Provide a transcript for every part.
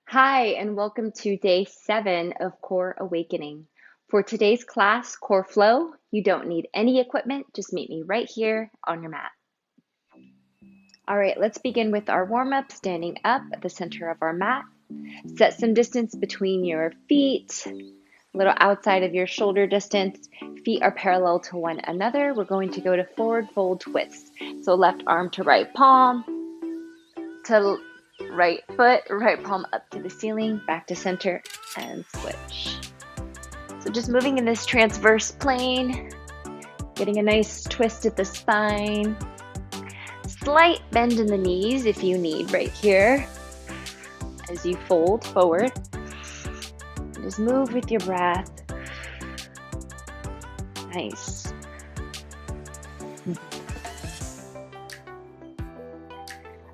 Hi, and welcome to day 7 of Core Awakening. For today's class, Core Flow, you don't need any equipment, just meet me right here on your mat. All right, let's begin with our warm-up, standing up at the center of our mat. Set some distance between your feet, a little outside of your shoulder distance. Feet are parallel to one another. We're going to go to forward fold twist. So left arm to right palm, to right foot, right palm up to the ceiling, back to center, and switch. So just moving in this transverse plane, getting a nice twist at the spine. Slight bend in the knees if you need right here as you fold forward. Just move with your breath. Nice.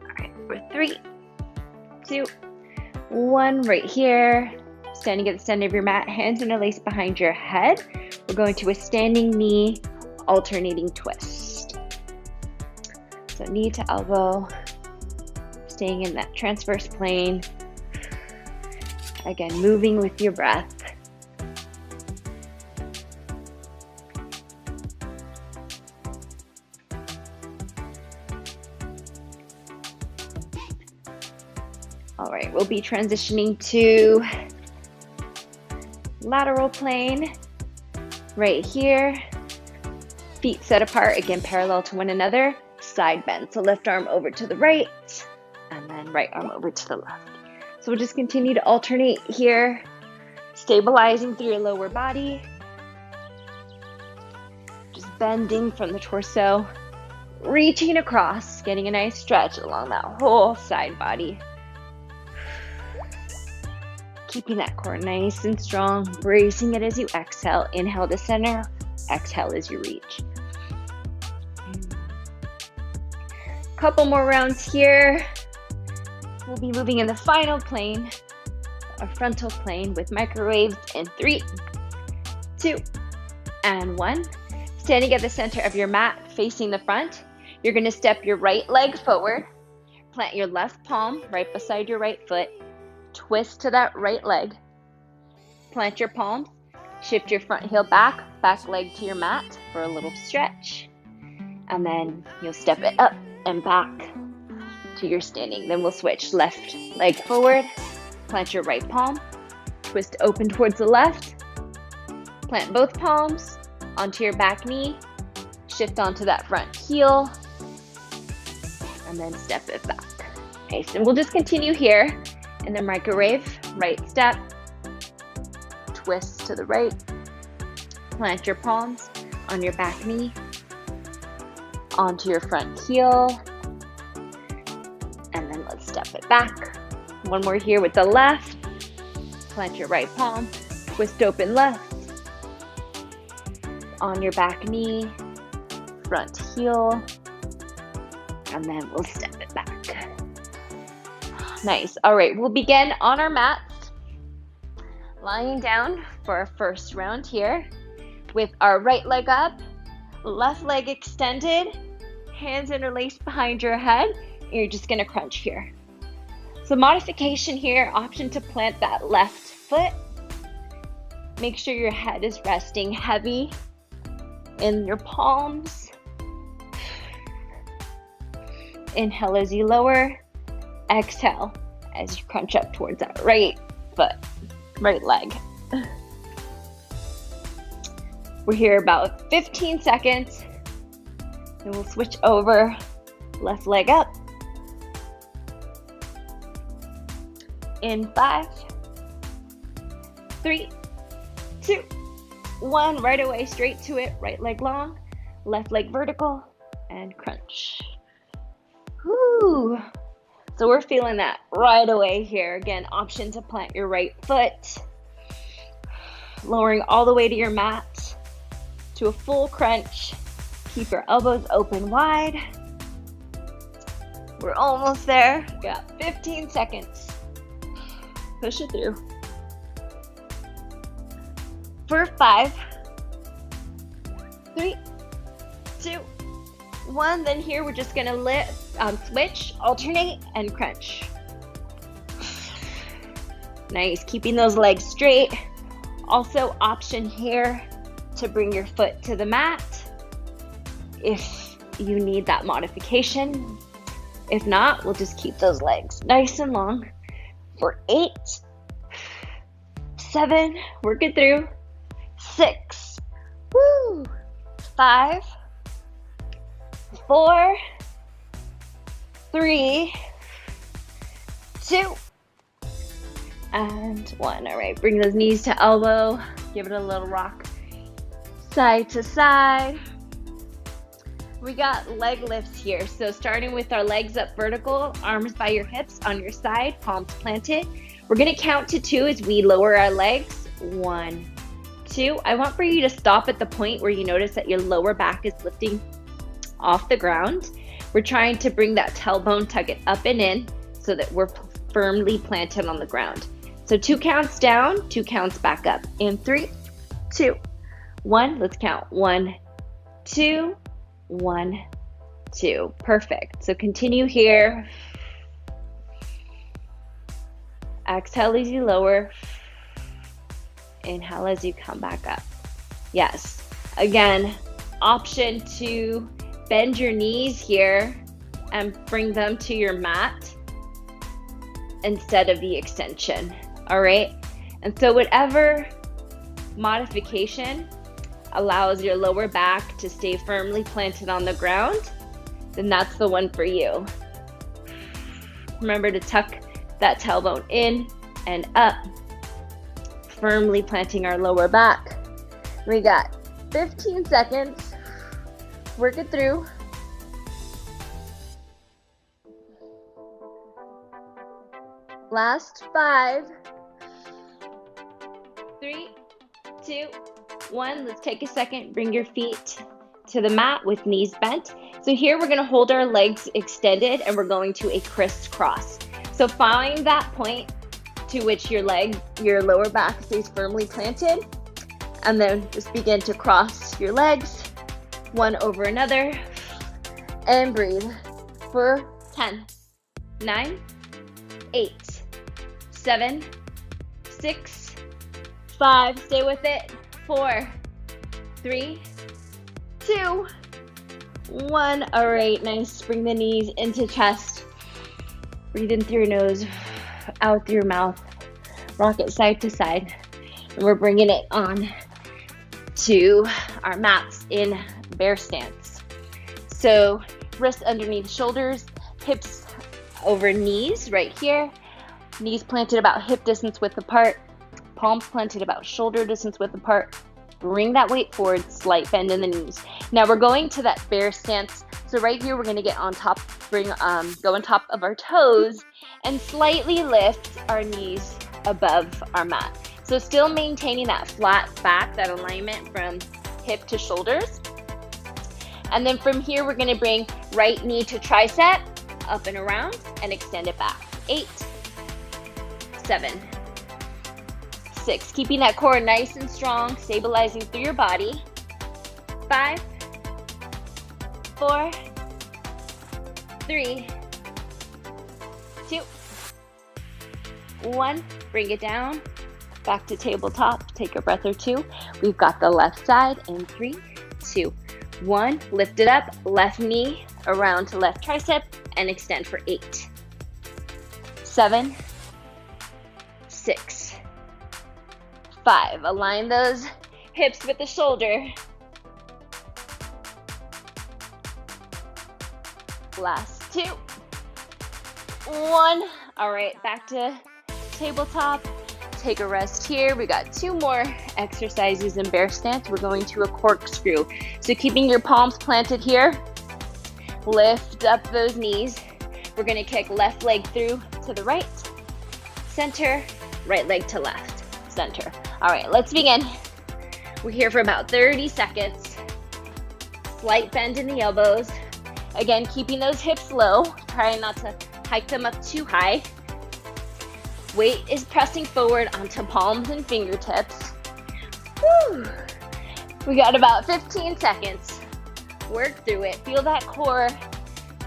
All right, for 3, 2, 1, right here. Standing at the center of your mat, hands interlaced behind your head. We're going to a standing knee alternating twist. So knee to elbow, staying in that transverse plane. Again, moving with your breath. All right, we'll be transitioning to lateral plane right here. Feet set apart, again, parallel to one another. Side bend, so left arm over to the right, and then right arm over to the left. So we'll just continue to alternate here, stabilizing through your lower body. Just bending from the torso, reaching across, getting a nice stretch along that whole side body. Keeping that core nice and strong, bracing it as you exhale. Inhale to center, exhale as you reach. Couple more rounds here. We'll be moving in the final plane, a frontal plane with microwaves in 3, 2, and 1. Standing at the center of your mat, facing the front, you're going to step your right leg forward, plant your left palm right beside your right foot, twist to that right leg, plant your palms, shift your front heel back, back leg to your mat for a little stretch, and then you'll step it up and back to your standing. Then we'll switch left leg forward, plant your right palm, twist open towards the left, plant both palms onto your back knee, shift onto that front heel, and then step it back. Nice, and we'll just continue here in the microwave. Right step, twist to the right, plant your palms on your back knee, onto your front heel, and then let's step it back. One more here with the left, plant your right palm, twist open left, on your back knee, front heel, and then we'll step it back. Nice. All right, we'll begin on our mats, lying down for our first round here with our right leg up, left leg extended, hands interlaced behind your head, and you're just going to crunch here. So modification here, option to plant that left foot. Make sure your head is resting heavy in your palms. Inhale as you lower, exhale as you crunch up towards that right foot, right leg. We're here about 15 seconds. And we'll switch over, left leg up. In 5, 3, 2, 1. Right away, straight to it. Right leg long, left leg vertical, and crunch. Whoo! So we're feeling that right away here. Again, option to plant your right foot, lowering all the way to your mat to a full crunch. Keep your elbows open wide. We're almost there. Got 15 seconds. Push it through. For 5, 3, 2, 1. Then here we're just gonna switch, alternate, and crunch. Nice, keeping those legs straight. Also, option here to bring your foot to the mat if you need that modification. If not, we'll just keep those legs nice and long for 8, 7, work it through, 6, 5, 4, 3, 2, and 1. All right, bring those knees to elbow, give it a little rock side to side. We got leg lifts here. So starting with our legs up vertical, arms by your hips on your side, palms planted. We're gonna count to 2 as we lower our legs. 1, 2. I want for you to stop at the point where you notice that your lower back is lifting off the ground. We're trying to bring that tailbone, tug it up and in so that we're firmly planted on the ground. So 2 counts down, 2 counts back up. In 3, 2, 1. Let's count. 1, 2, 1, 2. Perfect. So continue here. Exhale as you lower. Inhale as you come back up. Yes. Again, option to bend your knees here and bring them to your mat instead of the extension. All right. And so whatever modification allows your lower back to stay firmly planted on the ground, then that's the one for you. Remember to tuck that tailbone in and up, firmly planting our lower back. We got 15 seconds. Work it through. Last 5, 3, 2, 1. Let's take a second. Bring your feet to the mat with knees bent. So here we're going to hold our legs extended and we're going to a crisscross. So find that point to which your lower back stays firmly planted, and then just begin to cross your legs one over another and breathe for 10, 9, 8, 7, 6, 5, stay with it, 4, 3, 2, 1. All right, nice. Bring the knees into chest. Breathe in through your nose, out through your mouth. Rock it side to side. And we're bringing it on to our mats in bear stance. So wrists underneath shoulders, hips over knees right here. Knees planted about hip distance width apart. Palms planted about shoulder distance width apart. Bring that weight forward, slight bend in the knees. Now we're going to that bear stance. So right here, we're gonna get on top, go on top of our toes and slightly lift our knees above our mat. So still maintaining that flat back, that alignment from hip to shoulders. And then from here, we're gonna bring right knee to tricep, up and around, and extend it back. 8, 7, 6. Keeping that core nice and strong, stabilizing through your body. 5, 4, 3, 2, 1. Bring it down. Back to tabletop. Take a breath or 2. We've got the left side in 3, 2, 1. Lift it up. Left knee around to left tricep and extend for 8, 7, 6, 5. Align those hips with the shoulder. Last 2, 1. All right, back to tabletop. Take a rest here. We got 2 more exercises in bear stance. We're going to a corkscrew. So keeping your palms planted here, lift up those knees. We're going to kick left leg through to the right, center, right leg to left, center. All right, let's begin. We're here for about 30 seconds. Slight bend in the elbows. Again, keeping those hips low, trying not to hike them up too high. Weight is pressing forward onto palms and fingertips. Whew. We got about 15 seconds. Work through it. Feel that core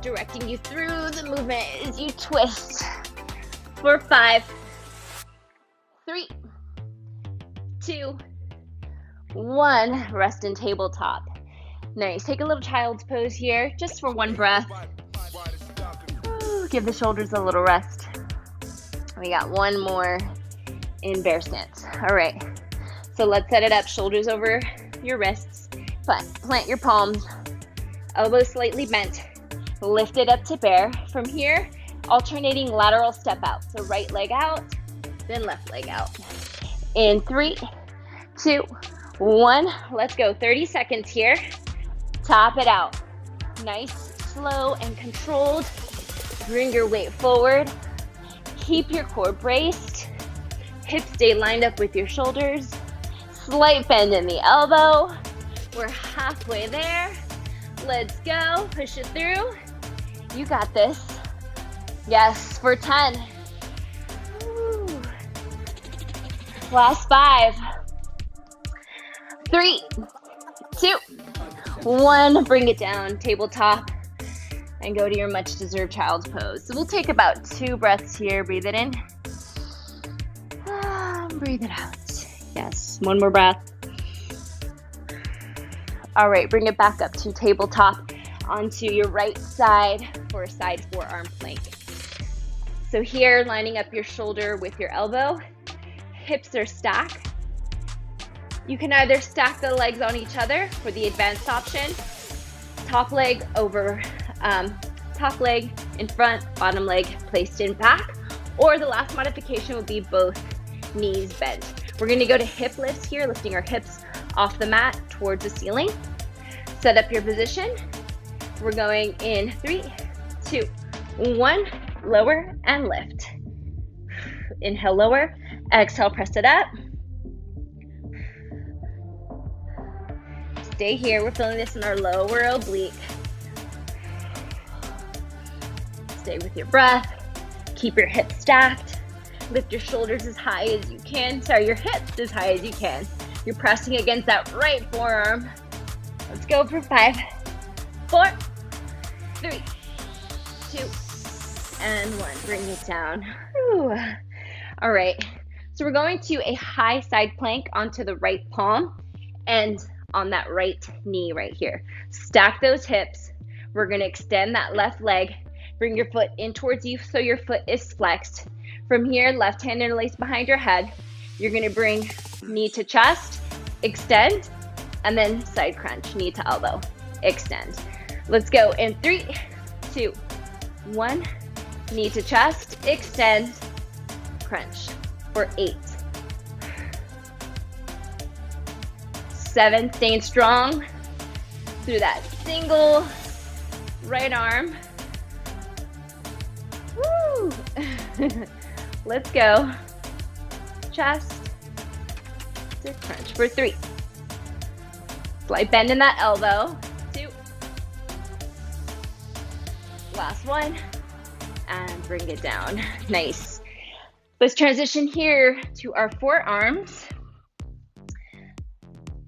directing you through the movement as you twist. For 5, 2, 1. Rest in tabletop. Nice. Take a little child's pose here, just for one breath. Ooh, give the shoulders a little rest. We got one more in bear stance. All right. So let's set it up. Shoulders over your wrists. Plant your palms. Elbows slightly bent. Lift it up to bear. From here, alternating lateral step out. So right leg out, then left leg out. In 3, 2, 1. Let's go. 30 seconds here. Top it out. Nice, slow, and controlled. Bring your weight forward. Keep your core braced. Hips stay lined up with your shoulders. Slight bend in the elbow. We're halfway there. Let's go. Push it through. You got this. Yes, for 10. Woo. Last 5. 3, 2, 1. Bring it down, tabletop, and go to your much deserved child's pose. So we'll take about 2 breaths here. Breathe it in. Breathe it out. Yes, one more breath. All right, bring it back up to tabletop onto your right side for a side forearm plank. So here, lining up your shoulder with your elbow, hips are stacked. You can either stack the legs on each other for the advanced option, top leg over, top leg in front, bottom leg placed in back, or the last modification will be both knees bent. We're gonna go to hip lifts here, lifting our hips off the mat towards the ceiling. Set up your position. We're going in 3, 2, 1, lower and lift. Inhale, lower, exhale, press it up. Stay here. We're feeling this in our lower oblique. Stay with your breath. Keep your hips stacked. Lift your shoulders as high as you can. Sorry, your hips as high as you can. You're pressing against that right forearm. Let's go for 5, 4, 3, 2, and 1. Bring it down. Whew. All right. So we're going to a high side plank onto the right palm and on that right knee right here. Stack those hips. We're going to extend that left leg. Bring your foot in towards you so your foot is flexed. From here, left hand interlaced behind your head. You're going to bring knee to chest, extend, and then side crunch, knee to elbow, extend. Let's go in 3, 2, 1. Knee to chest, extend, crunch for 8. 7, staying strong through that single right arm. Woo! Let's go. Chest to crunch for 3. Slight bend in that elbow. 2. Last 1. And bring it down. Nice. Let's transition here to our forearms.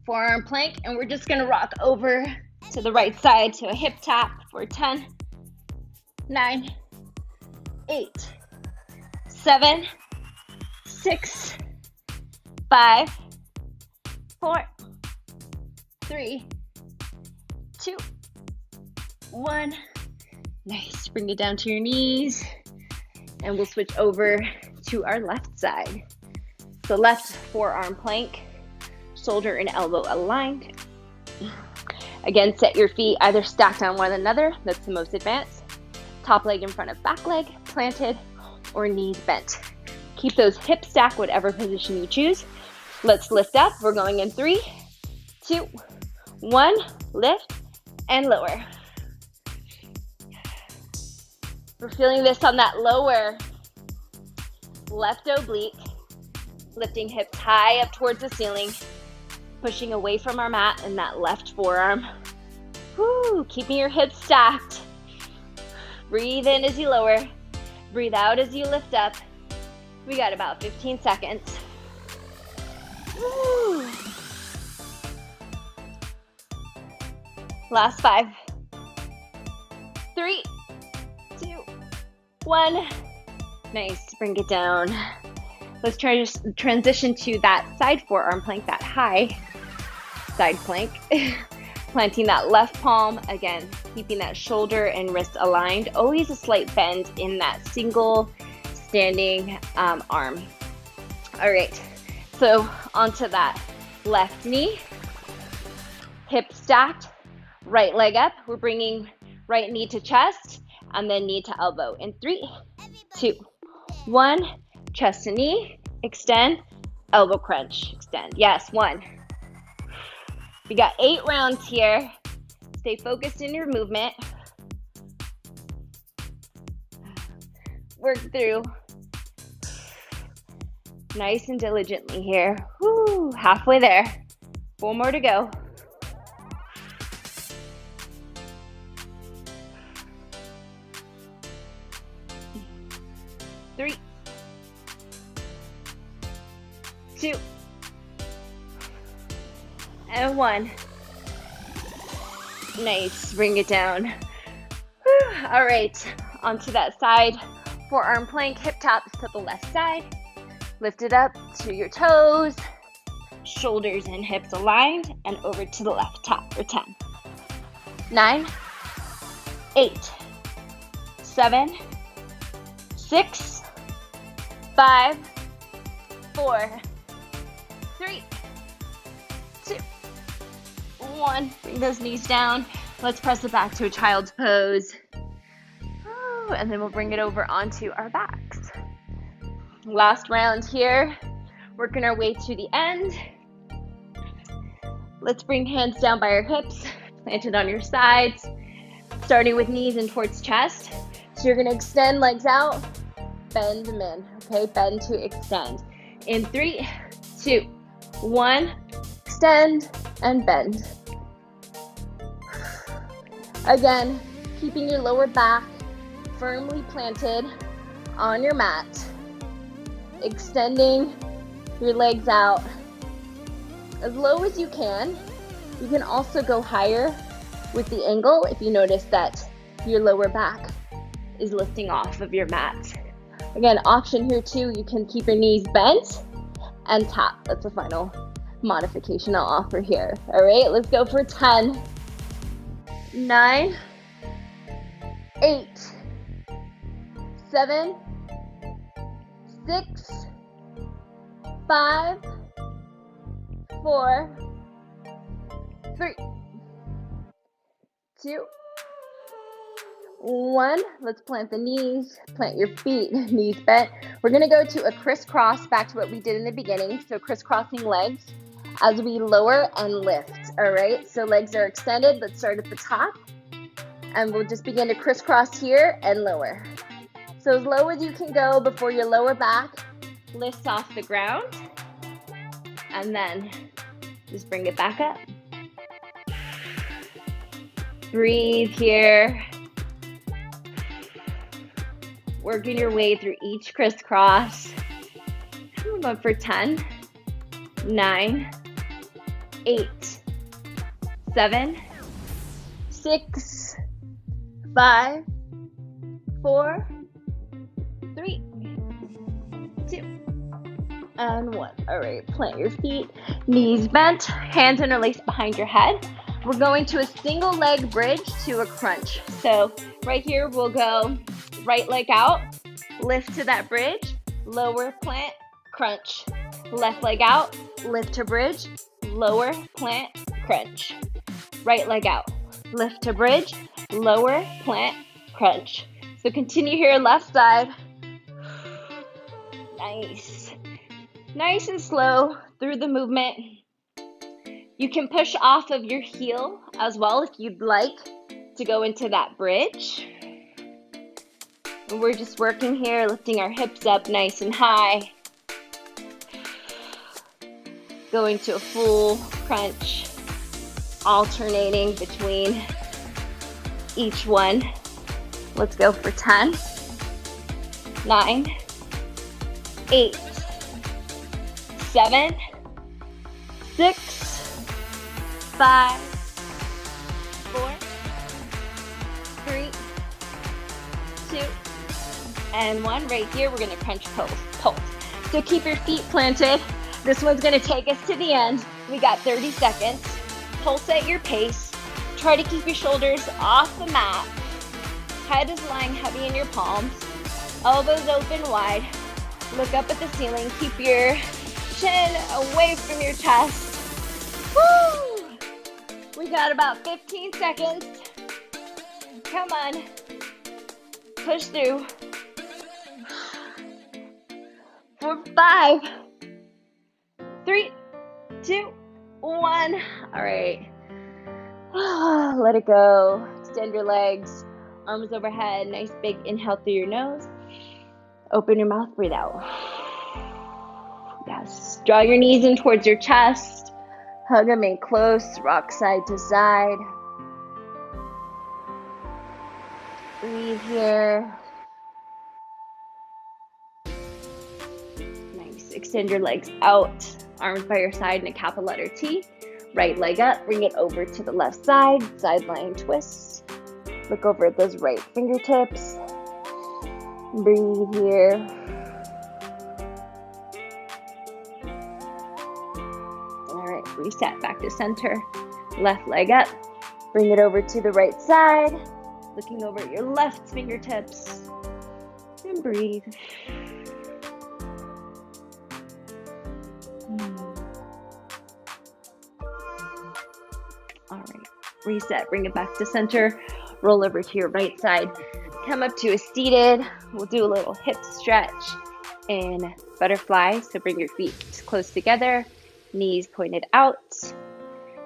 Forearm plank, and we're just gonna rock over to the right side to a hip tap for 10, 9, 8, 7, 6, 5, 4, 3, 2, 1. Nice. Bring it down to your knees, and we'll switch over to our left side. So left forearm plank. Shoulder and elbow aligned. Again, set your feet either stacked on one another. That's the most advanced. Top leg in front of back leg, planted, or knees bent. Keep those hips stacked, whatever position you choose. Let's lift up. We're going in 3, 2, 1. Lift and lower. We're feeling this on that lower left oblique. Lifting hips high up towards the ceiling. Pushing away from our mat in that left forearm. Woo, keeping your hips stacked. Breathe in as you lower. Breathe out as you lift up. We got about 15 seconds. Woo. Last 5, 3, 2, 1. Nice, bring it down. Let's try to transition to that side forearm plank, that high side plank. Planting that left palm, again, keeping that shoulder and wrist aligned. Always a slight bend in that single standing arm. All right, so onto that left knee, hip stacked, right leg up. We're bringing right knee to chest and then knee to elbow. In 3, 2, 1, chest to knee, extend, elbow crunch, extend. Yes, 1. We got 8 rounds here. Stay focused in your movement. Work through nice and diligently here. Woo, halfway there. 4 more to go. 3, 2, and 1. Nice, bring it down. Whew. All right, onto that side forearm plank, hip taps to the left side. Lift it up to your toes, shoulders and hips aligned, and over to the left, tap for 10. 9, 8, 7, 6, 5, 4, 3, 2, 1. Bring those knees down. Let's press it back to a child's pose. And then we'll bring it over onto our backs. Last round here. Working our way to the end. Let's bring hands down by our hips, planted on your sides, starting with knees in towards chest. So you're going to extend legs out, bend them in. Okay, bend to extend. In 3, 2, 1, extend and bend. Again, keeping your lower back firmly planted on your mat. Extending your legs out as low as you can. You can also go higher with the angle if you notice that your lower back is lifting off of your mat. Again, option here too, you can keep your knees bent and tap. That's the final modification I'll offer here. All right, let's go for 10, 9, 8, 7, 6, 5, 4, 3, 2, 1. Let's plant the knees, plant your feet, knees bent. We're gonna go to a crisscross, back to what we did in the beginning. So crisscrossing legs as we lower and lift, all right? So legs are extended. Let's start at the top. And we'll just begin to crisscross here and lower. So as low as you can go before your lower back lifts off the ground. And then just bring it back up. Breathe here. Working your way through each crisscross. We're going for 10, 9, 8, 7, 6, 5, 4, 3, 2, and 1. All right, plant your feet, knees bent, hands interlaced behind your head. We're going to a single leg bridge to a crunch. So right here, we'll go right leg out, lift to that bridge, lower, plant, crunch. Left leg out, lift to bridge, lower, plant, crunch. Right leg out, lift to bridge, lower, plant, crunch. So continue here, left side. Nice. Nice and slow through the movement. You can push off of your heel as well if you'd like to go into that bridge. And we're just working here, lifting our hips up nice and high. Going to a full crunch, alternating between each one. Let's go for 10, 9, 8, 7, 6, 5, 4, 3, 2, and 1. Right here, we're gonna crunch pulse. So keep your feet planted. This one's gonna take us to the end. We got 30 seconds. Pulse at your pace. Try to keep your shoulders off the mat. Head is lying heavy in your palms. Elbows open wide. Look up at the ceiling. Keep your chin away from your chest. Woo! We got about 15 seconds. Come on. Push through. 4, 5, 3, 2, 1. All right. Let it go. Extend your legs. Arms overhead. Nice big inhale through your nose. Open your mouth. Breathe out. Yes. Draw your knees in towards your chest. Hug them in close. Rock side to side. Breathe here. Nice. Extend your legs out. Arms by your side in a capital letter T. Right leg up. Bring it over to the left side. Side lying twist. Look over at those right fingertips. Breathe here. All right. Reset back to center. Left leg up. Bring it over to the right side. Looking over at your left fingertips. And breathe. All right. Reset. Bring it back to center. Roll over to your right side. Come up to a seated. We'll do a little hip stretch in butterfly. So bring your feet close together. Knees pointed out.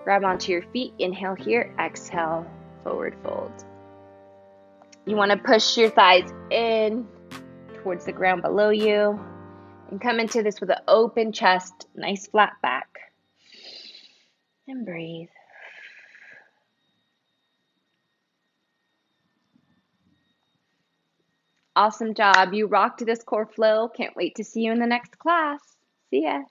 Grab onto your feet. Inhale here. Exhale. Forward fold. You want to push your thighs in towards the ground below you and come into this with an open chest, nice flat back. And breathe. Awesome job. You rocked this core flow. Can't wait to see you in the next class. See ya.